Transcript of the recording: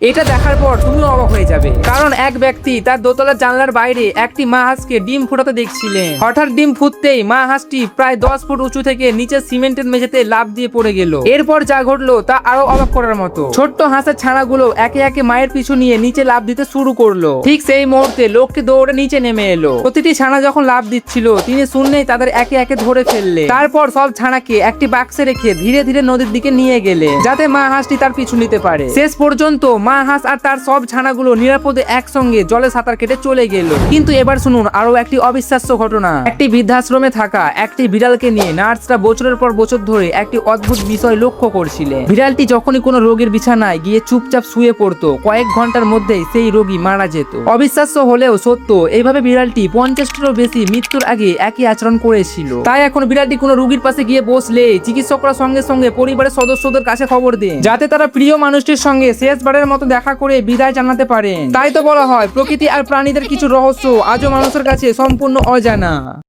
এটা দেখার পর তুমিও অবাক হয়ে যাবে, কারণ এক ব্যক্তি তার দোতলার জানলার বাইরে একটি মা হাঁসকে ডিম ফুটাতে দেখছিলেন। হঠাৎ ডিম ফুটতেই মা হাঁসটি প্রায় 10 ফুট উঁচু থেকে নিচে সিমেন্টের মেঝেতে লাফ দিয়ে পড়ে গেল। এরপর যা ঘটলো তা আরো অবাক করার মতো। ছোট্ট হাঁসের ছানাগুলো একে একে মায়ের পিছু নিয়ে নিচে লাফ দিতে শুরু করলো। ঠিক সেই মুহূর্তে লোকটি দৌড়ে নিচে নেমে এলো। প্রতিটি ছানা যখন লাফ দিচ্ছিল তিনি শুনলেই তাদের একে একে ধরে ফেললে। তারপর সব ছানাকে একটি বাক্সে রেখে ধীরে ধীরে নদীর দিকে নিয়ে গেলে, যাতে মা হাঁসটি তার পিছু নিতে পারে। শেষ পর্যন্ত মা হাঁস আর তার সব ছানাগুলো নিরাপদে একসঙ্গে জলে সাঁতার কেটে চলে গেল। কিন্তু এবার শুনুন আরো একটি অবিশ্বাস্য ঘটনা। একটি বৃদ্ধাশ্রমে থাকা একটি বিড়ালকে নিয়ে নার্সরা বছরের পর বছর ধরে একটি অদ্ভুত বিষয় লক্ষ্য করছিলেন। বিড়ালটি যখনই কোনো রোগীর বিছানায় গিয়ে চুপচাপ শুয়ে পড়তো, কয়েক ঘন্টার মধ্যেই সেই রোগী মারা যেত। অবিশ্বাস্য হলেও সত্য, এইভাবে বিড়ালটি 50টারও বেশি মৃত্যুর আগে একই আচরণ করেছিল। তাই এখন বিড়ালটি কোনো রোগীর পাশে গিয়ে বসলে চিকিৎসকরা সঙ্গে সঙ্গে পরিবারের সদস্যদের কাছে খবর দেন, যাতে তারা প্রিয় মানুষটির সঙ্গে শেষবারের মতো দেখা করে বিদায় জানাতে পারেন। তাই তো বলা হয় প্রকৃতি আর প্রাণীদের কিছু রহস্য আজও মানুষের কাছে সম্পূর্ণ অজানা।